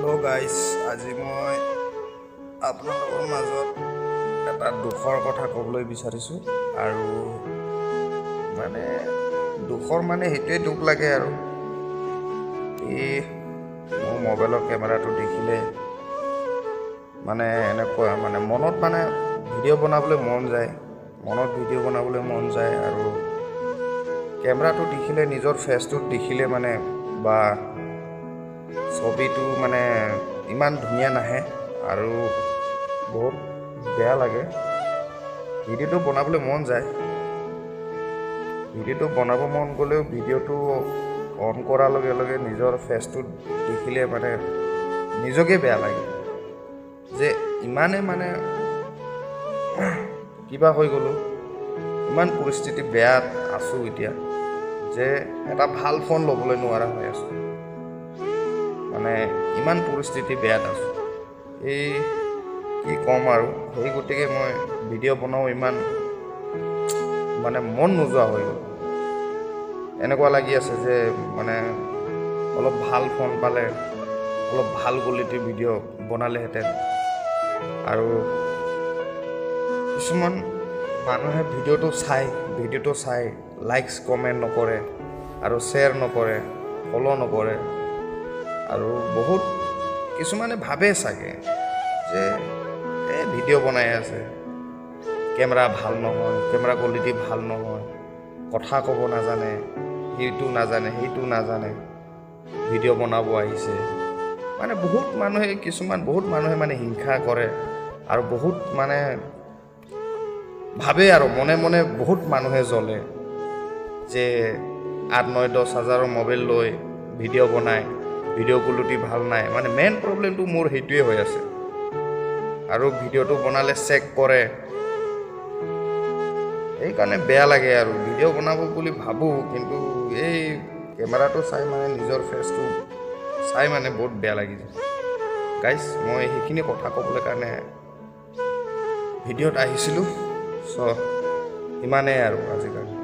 Hello' guys, আজি মই আপোনালোকৰ মাজত এটা দুখৰ কথা ক'বলৈ বিচাৰিছোঁ। আৰু মানে দুখৰ মানে সেইটোৱে দুখ লাগে আৰু এই মোৰ মোবাইলৰ কেমেৰাটো দেখিলে মানে এনেকুৱা মানে মনত মানে ভিডিঅ' বনাবলৈ মন যায় আৰু কেমেৰাটো দেখিলে নিজৰ ফেচটো দেখিলে মানে বা ছবিটো মানে ইমান ধুনীয়া নাহে আৰু বহুত বেয়া লাগে। ভিডিঅ'টো বনাবলৈ মন যায়, ভিডিঅ'টো বনাব মন গ'লেও ভিডিঅ'টো অন কৰাৰ লগে লগে নিজৰ ফেচটো দেখিলে মানে নিজকে বেয়া লাগে যে ইমানে মানে কিবা হৈ গ'লোঁ, ইমান পৰিস্থিতি বেয়াত আছোঁ এতিয়া যে এটা ভাল ফোন ল'বলৈ নোৱাৰা হৈ আছোঁ। মানে ইমান পৰিস্থিতি বেয়াত আছোঁ, এই কি ক'ম আৰু সেই গতিকে মই ভিডিঅ' বনাওঁ ইমান মানে মন নোযোৱা হৈ গ'ল। এনেকুৱা লাগি আছে যে মানে অলপ ভাল ফোন পালে অলপ ভাল কোৱালিটিৰ ভিডিঅ' বনালেহেঁতেন। আৰু কিছুমান মানুহে ভিডিঅ'টো চাই লাইকছ কমেণ্ট নকৰে আৰু শ্বেয়াৰ নকৰে, ফ'ল' নকৰে। আৰু বহুত কিছুমানে ভাবে চাগে যে এই ভিডিঅ' বনাই আছে, কেমেৰা ভাল নহয়, কেমেৰা কোৱালিটি ভাল নহয়, কথা ক'ব নাজানে, সেইটো নাজানে, ভিডিঅ' বনাব আহিছে। মানে বহুত মানুহে মানে হিংসা কৰে আৰু বহুত মানে ভাবে আৰু মনে মনে বহুত মানুহে জ্বলে যে 8-9-10 হাজাৰৰ মোবাইল লৈ ভিডিঅ' বনায়, ভিডিঅ' কোৱালিটি ভাল নাই। মানে মেইন প্ৰব্লেমটো মোৰ সেইটোৱে হৈ আছে। আৰু ভিডিঅ'টো বনালে চেক কৰে, সেইকাৰণে বেয়া লাগে আৰু ভিডিঅ' বনাব বুলি ভাবোঁ, কিন্তু এই কেমেৰাটো চাই মানে নিজৰ ফেচটো চাই মানে বহুত বেয়া লাগি যায়। গাইজ, মই সেইখিনি কথা ক'বলৈ কাৰণে ভিডিঅ'ত আহিছিলোঁ। চ' ইমানেই আৰু আজিকালি।